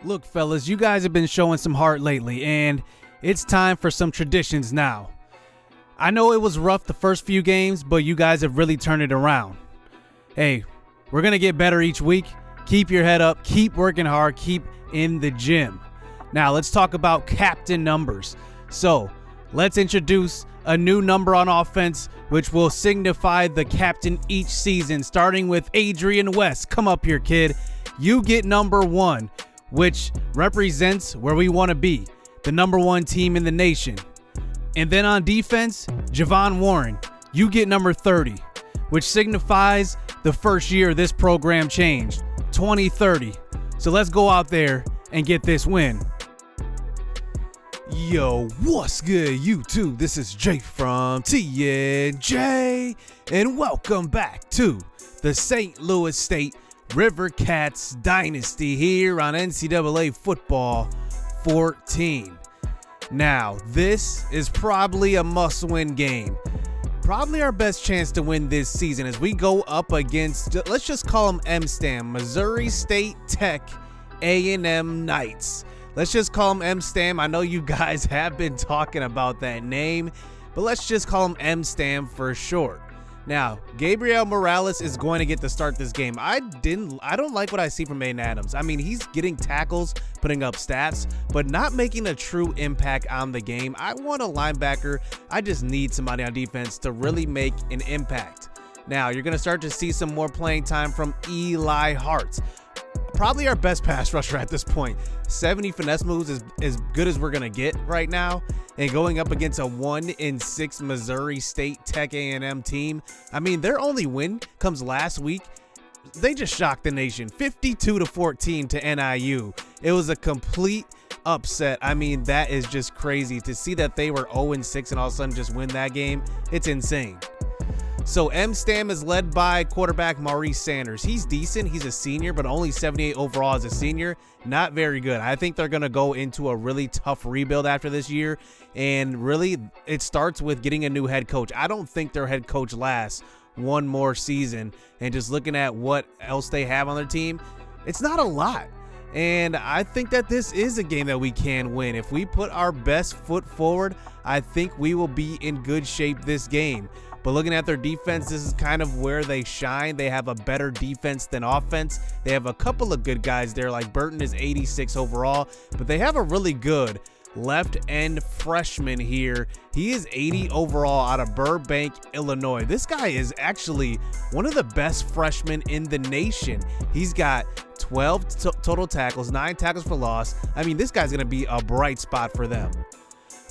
Look, fellas, you guys have been showing some heart lately, and it's time for some traditions now. I know it was rough the first few games, but you guys have really turned it around. Hey, we're going to get better each week. Keep your head up, keep working hard, keep in the gym. Now, let's talk about captain numbers. So, let's introduce a new number on offense, which will signify the captain each season, starting with Adrian West. Come up here, kid. You get number 1, which represents where we want to be, the number 1 team in the nation. And then on defense, Javon Warren, you get number 30, which signifies the first year this program changed, 2030. So let's go out there and get this win. Yo, what's good, YouTube? This is Jay from TNJ, and welcome back to the St Louis State Rivercats Dynasty here on NCAA Football 14. Now, this is probably a must-win game. Probably our best chance to win this season as we go up against, let's just call them M-STAM, Missouri State Tech A&M Knights. Let's just call them M-STAM. I know you guys have been talking about that name, but let's just call them M-STAM for short. Now, Gabriel Morales is going to get to start this game. I don't like what I see from Aiden Adams. I mean, he's getting tackles, putting up stats, but not making a true impact on the game. I want a linebacker. I just need somebody on defense to really make an impact. Now, you're going to start to see some more playing time from Eli Hart. Probably our best pass rusher at this point. 70 finesse moves is as good as we're going to get right now. And going up against a 1-6 Missouri State Tech A&M team. I mean, their only win comes last week. They just shocked the nation, 52-14 to NIU. It was a complete upset. I mean, that is just crazy to see that they were 0-6 and all of a sudden just win that game. It's insane. So M-STAM is led by quarterback Maurice Sanders. He's decent. He's a senior, but only 78 overall as a senior. Not very good. I think they're going to go into a really tough rebuild after this year. And really, it starts with getting a new head coach. I don't think their head coach lasts one more season. And just looking at what else they have on their team, it's not a lot. And I think that this is a game that we can win. If we put our best foot forward, I think we will be in good shape this game. But looking at their defense, this is kind of where they shine. They have a better defense than offense. They have a couple of good guys there, like Burton is 86 overall, but they have a really good left end freshman here. He is 80 overall out of Burbank, Illinois. This guy is actually one of the best freshmen in the nation. He's got 12 total tackles, 9 tackles for loss. I mean, this guy's going to be a bright spot for them.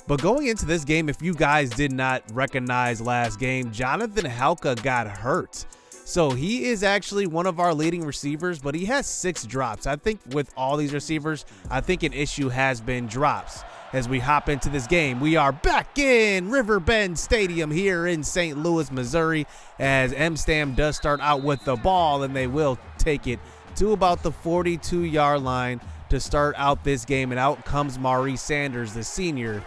But going into this game, if you guys did not recognize last game, Jonathan Halka got hurt. So he is actually one of our leading receivers, but he has 6 drops. I think with all these receivers, I think an issue has been drops. As we hop into this game, we are back in Riverbend Stadium here in St. Louis, Missouri, as M-STAM does start out with the ball, and they will take it to about the 42-yard line to start out this game. And out comes Maurice Sanders, the senior,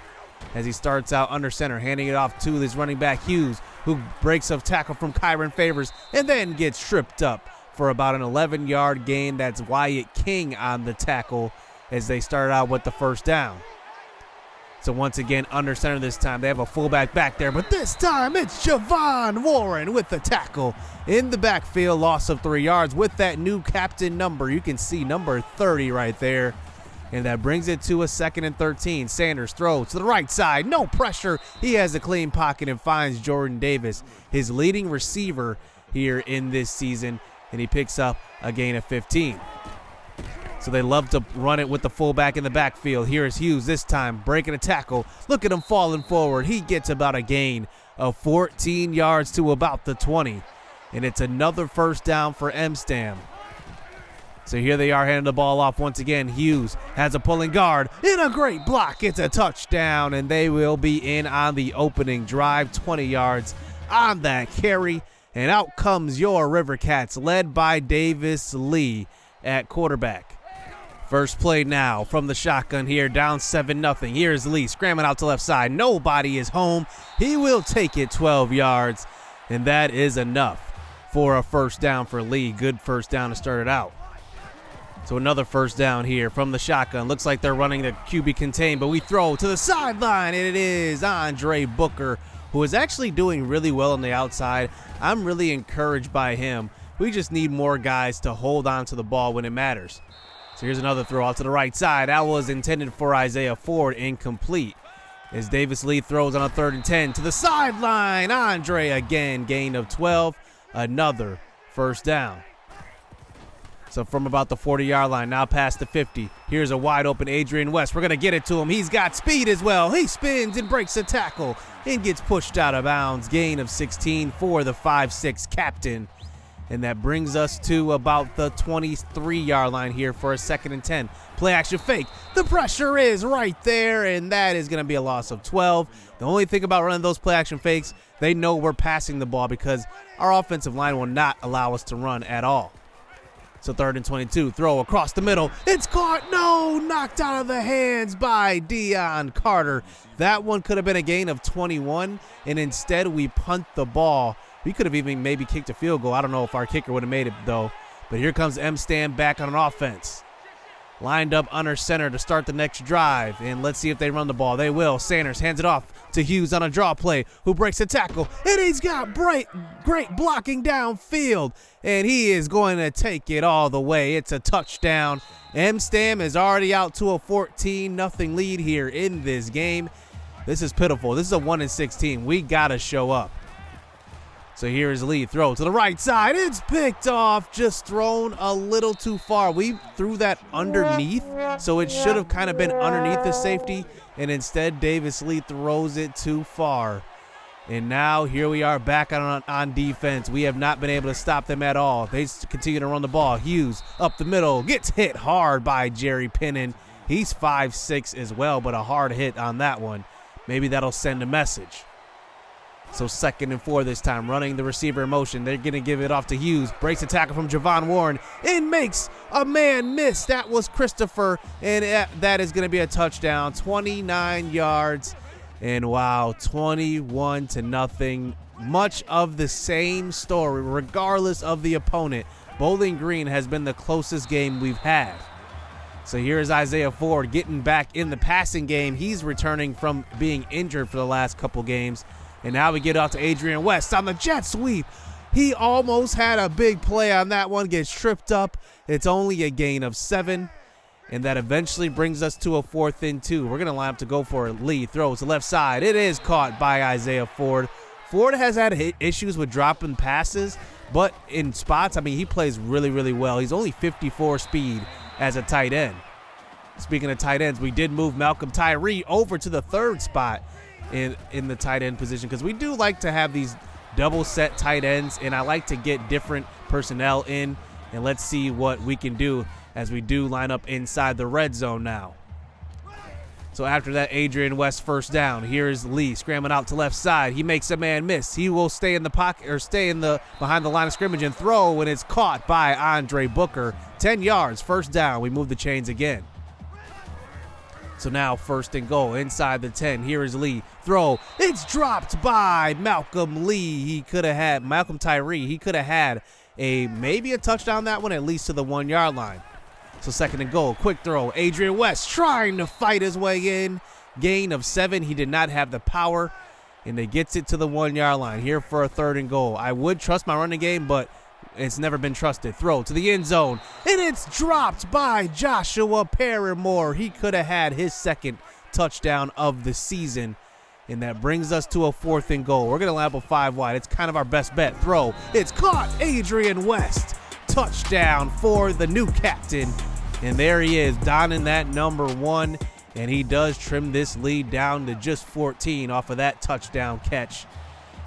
as he starts out under center, handing it off to his running back Hughes, who breaks a tackle from Kyron Favors and then gets tripped up for about an 11-yard gain. That's Wyatt King on the tackle as they start out with the first down. So once again, under center this time. They have a fullback back there, but this time it's Javon Warren with the tackle in the backfield. Loss of 3 yards with that new captain number. You can see number 30 right there. And that brings it to a 2nd and 13. Sanders throws to the right side. No pressure. He has a clean pocket and finds Jordan Davis, his leading receiver here in this season. And he picks up a gain of 15. So they love to run it with the fullback in the backfield. Here is Hughes this time breaking a tackle. Look at him falling forward. He gets about a gain of 14 yards to about the 20. And it's another first down for M-STAM. So here they are handing the ball off once again. Hughes has a pulling guard in a great block. It's a touchdown, and they will be in on the opening drive. 20 yards on that carry, and out comes your Rivercats, led by Davis Lee at quarterback. First play now from the shotgun here, down 7-0. Here's Lee scrambling out to left side. Nobody is home. He will take it 12 yards, and that is enough for a first down for Lee. Good first down to start it out. So another first down here from the shotgun. Looks like they're running the QB contain, but we throw to the sideline, and it is Andre Booker, who is actually doing really well on the outside. I'm really encouraged by him. We just need more guys to hold on to the ball when it matters. So here's another throw out to the right side. That was intended for Isaiah Ford, incomplete. As Davis Lee throws on a 3rd and 10 to the sideline. Andre again, gain of 12, another first down. So from about the 40-yard line, now past the 50. Here's a wide open Adrian West. We're going to get it to him. He's got speed as well. He spins and breaks a tackle and gets pushed out of bounds. Gain of 16 for the 5'6" captain. And that brings us to about the 23-yard line here for a 2nd and 10. Play action fake. The pressure is right there, and that is going to be a loss of 12. The only thing about running those play action fakes, they know we're passing the ball because our offensive line will not allow us to run at all. So 3rd and 22, throw across the middle. It's caught. No, knocked out of the hands by Deion Carter. That one could have been a gain of 21, and instead we punt the ball. We could have even maybe kicked a field goal. I don't know if our kicker would have made it, though. But here comes M-Stam back on an offense. Lined up under center to start the next drive. And let's see if they run the ball. They will. Sanders hands it off to Hughes on a draw play, who breaks a tackle. And he's got great blocking downfield. And he is going to take it all the way. It's a touchdown. M-Stam is already out to a 14-0 lead here in this game. This is pitiful. This is a 1-6 team. We got to show up. So here is Lee, throw to the right side. It's picked off, just thrown a little too far. We threw that underneath, so it should have kind of been underneath the safety, and instead Davis Lee throws it too far. And now here we are back on defense. We have not been able to stop them at all. They continue to run the ball. Hughes up the middle, gets hit hard by Jerry Pinnon. He's 5'6" as well, but a hard hit on that one. Maybe that'll send a message. So 2nd and 4 this time, running the receiver in motion. They're going to give it off to Hughes. Breaks a tackle from Javon Warren and makes a man miss. That was Christopher, and that is going to be a touchdown. 29 yards, and wow, 21-0. Much of the same story, regardless of the opponent. Bowling Green has been the closest game we've had. So here's Isaiah Ford getting back in the passing game. He's returning from being injured for the last couple games. And now we get out to Adrian West on the jet sweep. He almost had a big play on that one, gets tripped up. It's only a gain of 7, and that eventually brings us to a 4th and 2. We're going to line up to go for it. Lee throws to left side. It is caught by Isaiah Ford. Ford has had issues with dropping passes, but in spots, I mean, he plays really, really well. He's only 54 speed as a tight end. Speaking of tight ends, we did move Malcolm Tyree over to the 3rd spot in the tight end position, because we do like to have these double set tight ends, and I like to get different personnel in, and let's see what we can do as we do line up inside the red zone now. So after that Adrian West first down, here's Lee scrambling out to left side. He makes a man miss. He will stay in the pocket, or stay in the behind the line of scrimmage and throw, and it's caught by Andre Booker. 10 yards, first down. We move the chains again. So now 1st and goal inside the 10. Here is Lee. Throw. It's dropped by Malcolm Lee. Malcolm Tyree. He could have had maybe a touchdown that one, at least to the 1-yard line. So 2nd and goal. Quick throw. Adrian West trying to fight his way in. Gain of 7. He did not have the power, and they gets it to the 1-yard line. Here for a 3rd and goal. I would trust my running game, but it's never been trusted. Throw to the end zone, and it's dropped by Joshua Paramore. He could have had his 2nd touchdown of the season, and that brings us to a 4th and goal. We're going to line up a 5 wide. It's kind of our best bet. Throw. It's caught. Adrian West. Touchdown for the new captain, and there he is, donning that number 1, and he does trim this lead down to just 14 off of that touchdown catch.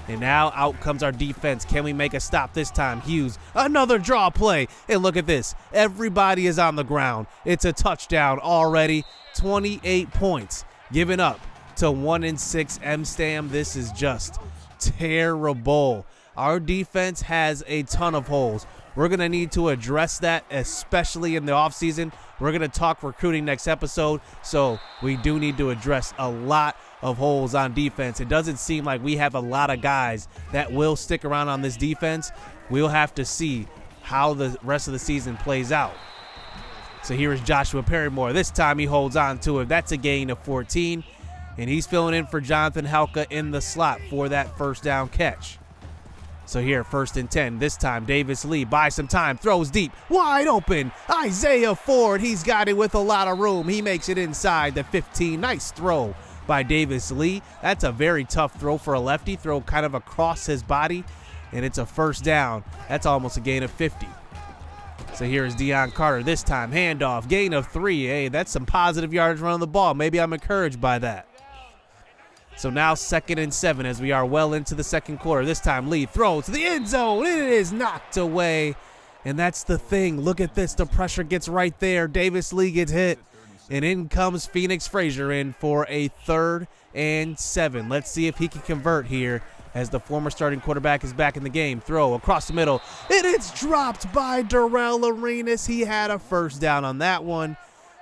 And now out comes our defense. Can we make a stop this time? Hughes, another draw play. And look at this. Everybody is on the ground. It's a touchdown already. 28 points given up to 1-6 M-Stam. This is just terrible. Our defense has a ton of holes. We're going to need to address that, especially in the offseason. We're going to talk recruiting next episode, so we do need to address a lot of holes on defense. It doesn't seem like we have a lot of guys that will stick around on this defense. We'll have to see how the rest of the season plays out. So here is Joshua Perrymore. This time he holds on to it. That's a gain of 14. And he's filling in for Jonathan Helka in the slot for that first down catch. So here, 1st and 10. This time, Davis Lee buys some time, throws deep, wide open. Isaiah Ford, he's got it with a lot of room. He makes it inside the 15. Nice throw by Davis Lee. That's a very tough throw for a lefty, throw kind of across his body, and it's a first down. That's almost a gain of 50. So here is Deion Carter. This time, handoff, gain of 3. Hey, that's some positive yardage running the ball. Maybe I'm encouraged by that. So now 2nd and 7 as we are well into the second quarter. This time Lee throws to the end zone. It is knocked away. And that's the thing. Look at this. The pressure gets right there. Davis Lee gets hit. And in comes Phoenix Frazier in for a 3rd and 7. Let's see if he can convert here as the former starting quarterback is back in the game. Throw across the middle. And it's dropped by Darrell Arenas. He had a first down on that one.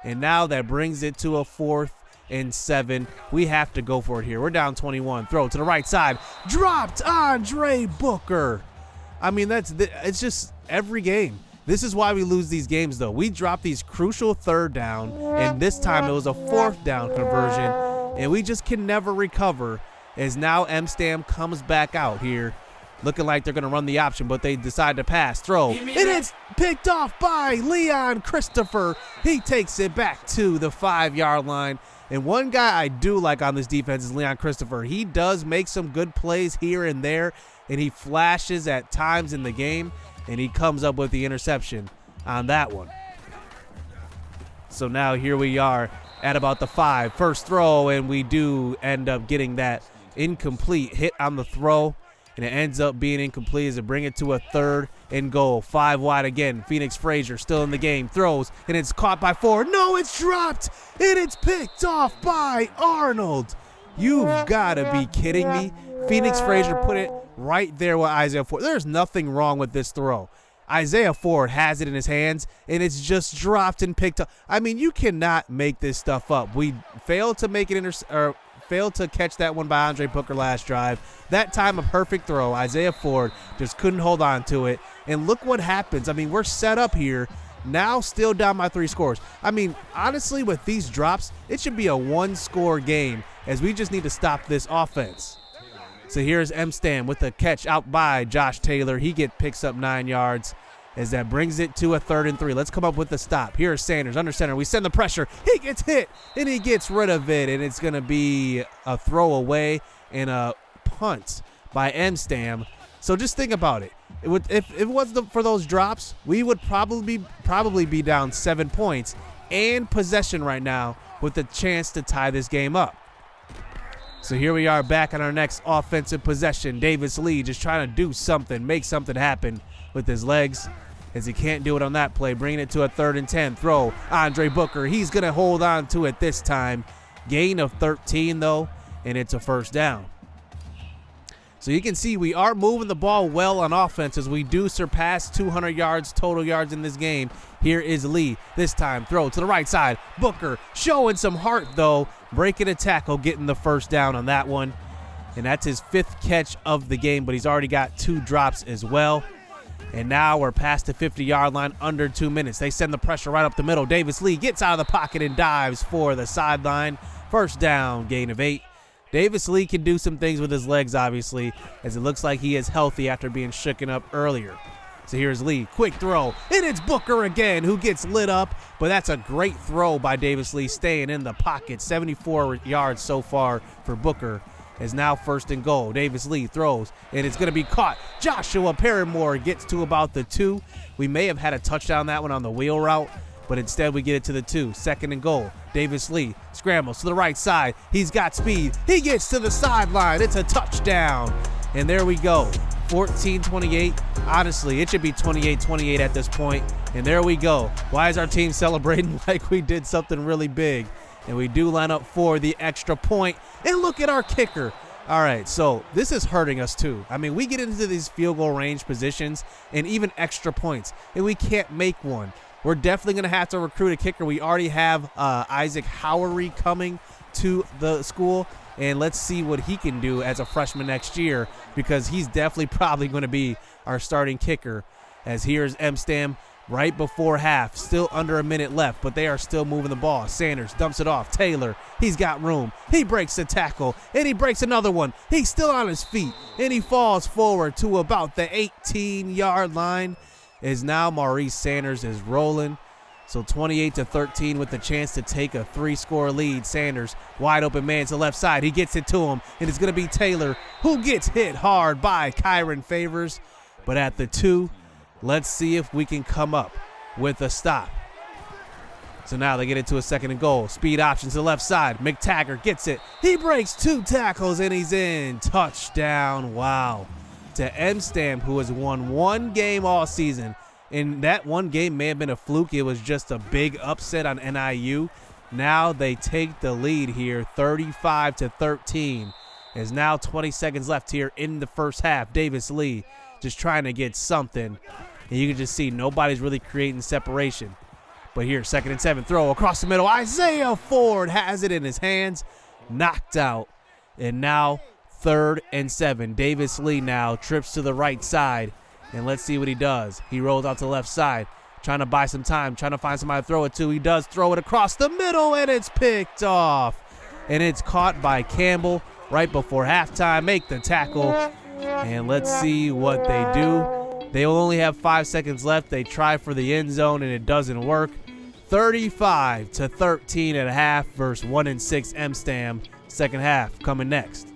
And now that brings it to a 4th and 7. We have to go for it here. We're down 21. Throw to the right side. Dropped Andre Booker. I mean, it's just every game. This is why we lose these games, though. We drop these crucial 3rd down, and this time it was a 4th down conversion, and we just can never recover as now M-Stam comes back out here looking like they're going to run the option, but they decide to pass. Throw. And it's picked off by Leon Christopher. He takes it back to the 5-yard line. And one guy I do like on this defense is Leon Christopher. He does make some good plays here and there, and he flashes at times in the game, and he comes up with the interception on that one. So now here we are at about the 5. First throw, and we do end up getting that incomplete hit on the throw, and it ends up being incomplete as it bring it to a 3rd and goal. 5 wide again. Phoenix Frazier still in the game. Throws, and it's caught by Ford. No, it's dropped, and it's picked off by Arnold. You've got to be kidding me. Phoenix Frazier put it right there with Isaiah Ford. There's nothing wrong with this throw. Isaiah Ford has it in his hands, and it's just dropped and picked up. I mean, you cannot make this stuff up. We failed to make it failed to catch that one by Andre Booker last drive. That time a perfect throw. Isaiah Ford just couldn't hold on to it. And look what happens. I mean, we're set up here. Now still down by 3 scores. I mean, honestly, with these drops, it should be a 1-score game as we just need to stop this offense. So here's M-Stam with a catch out by Josh Taylor. He picks up 9 yards as that brings it to a 3rd and 3. Let's come up with the stop. Here's Sanders under center. We send the pressure. He gets hit, and he gets rid of it, and it's going to be a throwaway and a punt by M-Stam. So just think about it. If it wasn't for those drops, we would probably be down 7 points and possession right now with a chance to tie this game up. So here we are back on our next offensive possession. Davis Lee just trying to do something, make something happen with his legs as he can't do it on that play, bringing it to a 3rd and 10. Throw, Andre Booker. He's going to hold on to it this time. Gain of 13, though, and it's a first down. So you can see we are moving the ball well on offense as we do surpass 200 yards total yards in this game. Here is Lee. This time, throw to the right side. Booker showing some heart, though. Breaking a tackle, getting the first down on that one. And that's his 5th catch of the game, but he's already got 2 drops as well. And now we're past the 50-yard line, under 2 minutes. They send the pressure right up the middle. Davis Lee gets out of the pocket and dives for the sideline. First down, gain of 8. Davis Lee can do some things with his legs, obviously, as it looks like he is healthy after being shooken up earlier. So here's Lee, quick throw, and it's Booker again who gets lit up, but that's a great throw by Davis Lee, staying in the pocket. 74 yards so far for Booker. Is now 1st and goal. Davis Lee throws, and it's going to be caught. Joshua Perrymore gets to about the 2. We may have had a touchdown that one on the wheel route, but instead we get it to the 2. 2nd and goal. Davis Lee scrambles to the right side. He's got speed. He gets to the sideline. It's a touchdown. And there we go. 14-28. Honestly, it should be 28-28 at this point. And there we go. Why is our team celebrating like we did something really big? And we do line up for the extra point. And look at our kicker. All right, so this is hurting us too. I mean, we get into these field goal range positions and even extra points, and we can't make one. We're definitely going to have to recruit a kicker. We already have Isaac Howery coming to the school, and let's see what he can do as a freshman next year, because he's definitely probably going to be our starting kicker. As here's M-Stam right before half. Still under a minute left, but they are still moving the ball. Sanders dumps it off. Taylor, he's got room. He breaks the tackle, and he breaks another one. He's still on his feet, and he falls forward to about the 18-yard line. Is now Maurice Sanders is rolling. So 28-13 with the chance to take a 3-score lead. Sanders, wide open man to the left side. He gets it to him, and it's going to be Taylor who gets hit hard by Kyron Favors. But at the 2, let's see if we can come up with a stop. So now they get it to a 2nd and goal. Speed option to the left side. McTaggart gets it. He breaks 2 tackles, and he's in. Touchdown. Wow. To M-Stam, who has won 1 game all season. And that 1 game may have been a fluke. It was just a big upset on NIU. Now they take the lead here, 35-13. There's now 20 seconds left here in the first half. Davis Lee just trying to get something. And you can just see nobody's really creating separation. But here, 2nd and 7, throw across the middle. Isaiah Ford has it in his hands. Knocked out. And now 3rd and 7. Davis Lee now trips to the right side. And let's see what he does. He rolls out to the left side, trying to buy some time, trying to find somebody to throw it to. He does throw it across the middle, and it's picked off. And it's caught by Campbell right before halftime. Make the tackle. And let's see what they do. They will only have 5 seconds left. They try for the end zone, and it doesn't work. 35-13 at half versus 1-6 M-Stam. Second half coming next.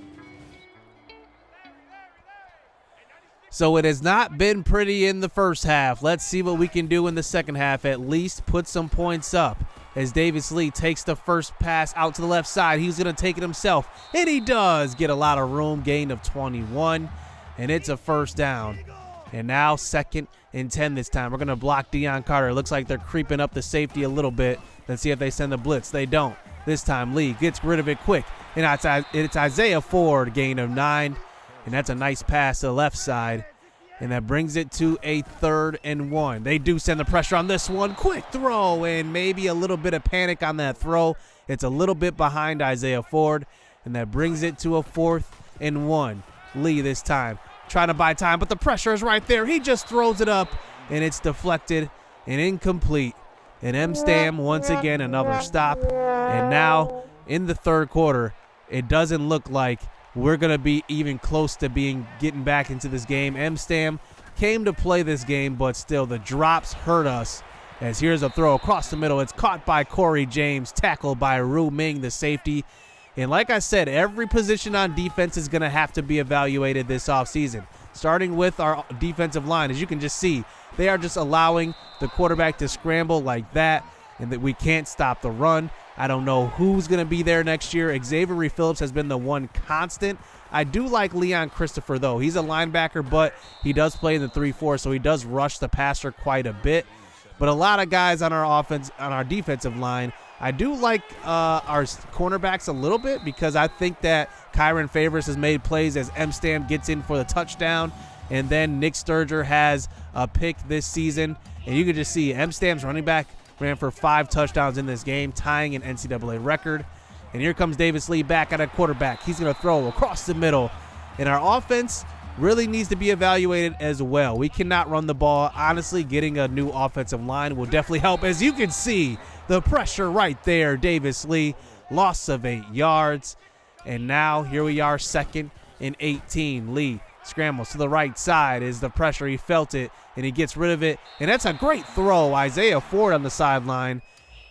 So it has not been pretty in the first half. Let's see what we can do in the second half. At least put some points up as Davis Lee takes the first pass out to the left side. He's going to take it himself, and he does get a lot of room, gain of 21, and it's a first down. And now 2nd and 10 this time. We're going to block Deion Carter. It looks like they're creeping up the safety a little bit. Let's see if they send the blitz. They don't. This time Lee gets rid of it quick, and it's Isaiah Ford, gain of 9. And that's a nice pass to the left side. And that brings it to a 3rd and 1. They do send the pressure on this one. Quick throw, and maybe a little bit of panic on that throw. It's a little bit behind Isaiah Ford. And that brings it to a 4th and 1. Lee this time trying to buy time, but the pressure is right there. He just throws it up, and it's deflected and incomplete. And M-Stam, once again, another stop. And now in the 3rd quarter, it doesn't look like we're going to be even close to getting back into this game. M-Stam came to play this game, but still the drops hurt us. As here's a throw across the middle. It's caught by Corey James, tackled by Ru Ming, the safety. And like I said, every position on defense is going to have to be evaluated this offseason, starting with our defensive line. As you can just see, they are just allowing the quarterback to scramble like that, and that we can't stop the run. I don't know who's going to be there next year. Xavier Phillips has been the one constant. I do like Leon Christopher, though. He's a linebacker, but he does play in the 3-4, so he does rush the passer quite a bit. But a lot of guys on our offense, on our defensive line, I do like our cornerbacks a little bit, because I think that Kyron Favors has made plays as M-Stam gets in for the touchdown. And then Nick Sturger has a pick this season. And you can just see M-Stam's running back ran for 5 touchdowns in this game, tying an NCAA record. And here comes Davis Lee back at a quarterback. He's going to throw across the middle. And our offense really needs to be evaluated as well. We cannot run the ball. Honestly, getting a new offensive line will definitely help. As you can see, the pressure right there. Davis Lee, loss of 8 yards. And now here we are, 2nd and 18. Lee scrambles to the right side. Is the pressure. He felt it, and he gets rid of it. And that's a great throw. Isaiah Ford on the sideline.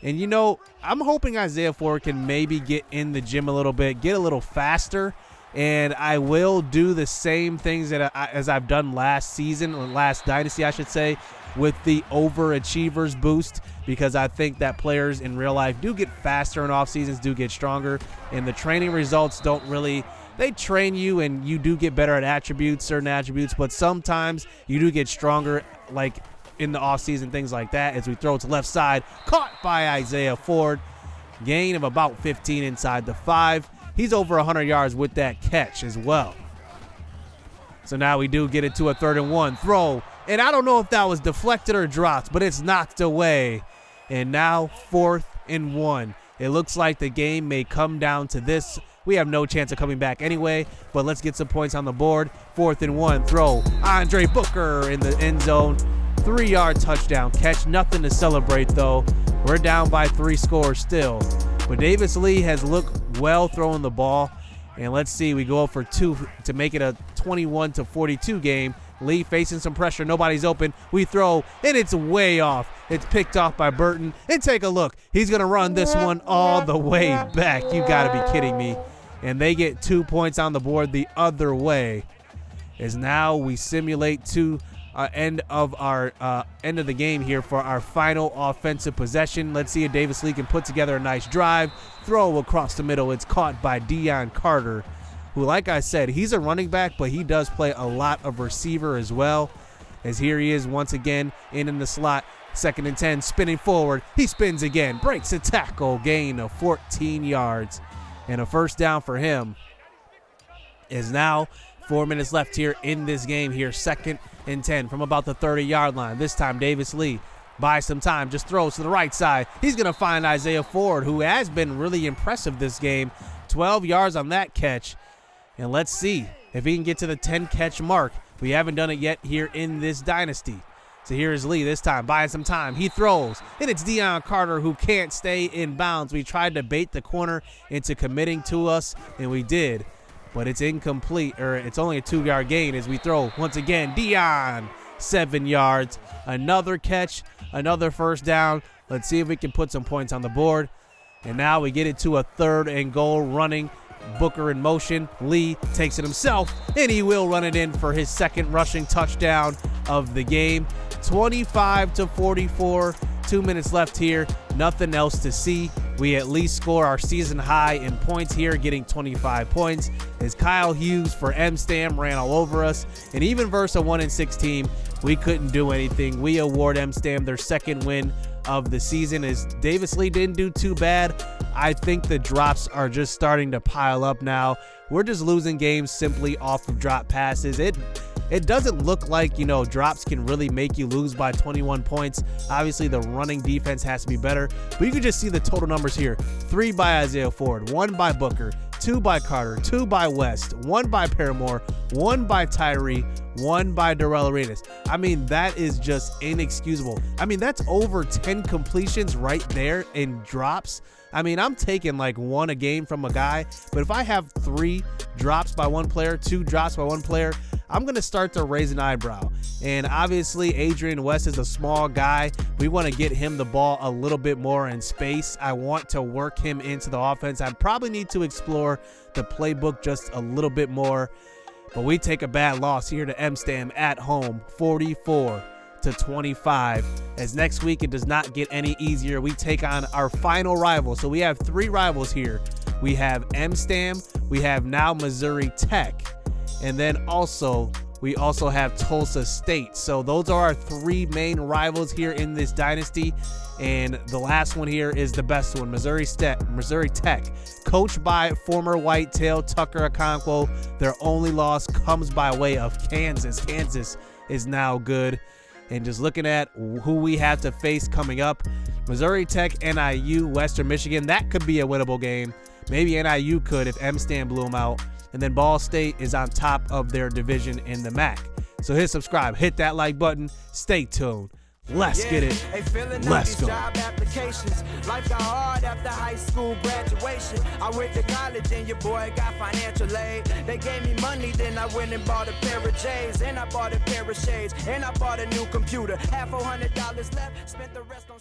And, you know, I'm hoping Isaiah Ford can maybe get in the gym a little bit, get a little faster. And I will do the same things as I've done last season, or last dynasty, I should say, with the overachievers boost, because I think that players in real life do get faster in off seasons, do get stronger, and the training results don't really. They train you, and you do get better at certain attributes, but sometimes you do get stronger, like in the offseason, things like that. As we throw it to left side, caught by Isaiah Ford. Gain of about 15 inside the 5. He's over 100 yards with that catch as well. So now we do get it to a 3rd and 1. Throw, and I don't know if that was deflected or dropped, but it's knocked away. And now 4th and 1. It looks like the game may come down to this. We have no chance of coming back anyway, but let's get some points on the board. 4th and 1, throw. Andre Booker in the end zone. 3-yard touchdown catch. Nothing to celebrate, though. We're down by 3 scores still. But Davis Lee has looked well throwing the ball. And let's see, we go for 2 to make it a 21-42 game. Lee facing some pressure. Nobody's open. We throw, and it's way off. It's picked off by Burton. And take a look. He's going to run this one all the way back. You got to be kidding me. And they get 2 points on the board the other way. As now we simulate to end of the game here for our final offensive possession. Let's see if Davis Lee can put together a nice drive. Throw across the middle. It's caught by Deion Carter, who, like I said, he's a running back, but he does play a lot of receiver as well. As here he is once again in the slot. 2nd and 10, spinning forward. He spins again, breaks a tackle, gain of 14 yards. And a first down for him. Is now 4 minutes left here in this game here. 2nd and 10 from about the 30-yard line. This time Davis Lee buys some time, just throws to the right side. He's going to find Isaiah Ford, who has been really impressive this game. 12 yards on that catch. And let's see if he can get to the 10-catch mark. We haven't done it yet here in this dynasty. So here is Lee this time, buying some time. He throws, and it's Deion Carter who can't stay in bounds. We tried to bait the corner into committing to us, and we did. But it's incomplete, or it's only a 2-yard gain as we throw once again. Deion, 7 yards. Another catch, another first down. Let's see if we can put some points on the board. And now we get it to a 3rd and goal running. Booker in motion. Lee takes it himself, and he will run it in for his 2nd rushing touchdown of the game. 25-44, 2 minutes left here. Nothing else to see. We at least score our season high in points here, getting 25 points. As Kyle Hughes for M-Stam ran all over us. And even versus a 1-6 team, we couldn't do anything. We award M-Stam their 2nd win of the season, as Davis Lee didn't do too bad. I think the drops are just starting to pile up now. We're just losing games simply off of drop passes. It doesn't look like, drops can really make you lose by 21 points. Obviously, the running defense has to be better. But you can just see the total numbers here. 3 by Isaiah Ford, 1 by Booker, 2 by Carter, 2 by West, 1 by Paramore, 1 by Tyree, 1 by Darrell Arenas. I mean, that is just inexcusable. I mean, that's over 10 completions right there in drops. I mean, I'm taking like 1 a game from a guy, but if I have 3 drops by one player, 2 drops by one player, I'm going to start to raise an eyebrow. And obviously, Adrian West is a small guy. We want to get him the ball a little bit more in space. I want to work him into the offense. I probably need to explore the playbook just a little bit more. But we take a bad loss here to M-Stam at home, 44-25. As next week, it does not get any easier. We take on our final rival. So we have 3 rivals here. We have M-Stam. We have now Missouri Tech. And then we also have Tulsa State. So those are our 3 main rivals here in this dynasty. And the last one here is the best one, Missouri Tech. Coached by former Whitetail Tucker Okonkwo. Their only loss comes by way of Kansas. Kansas is now good. And just looking at who we have to face coming up, Missouri Tech, NIU, Western Michigan, that could be a winnable game. Maybe NIU could if M-Stam blew them out. And then Ball State is on top of their division in the MAC. So hit subscribe, hit that like button, stay tuned. Let's get it. Let's go. Job applications. Life got hard after high school graduation. I went to college and your boy got financial aid. They gave me money, then I went and bought a pair of J's. And I bought a pair of shades. And I bought a new computer. Had $400 left, spent the rest on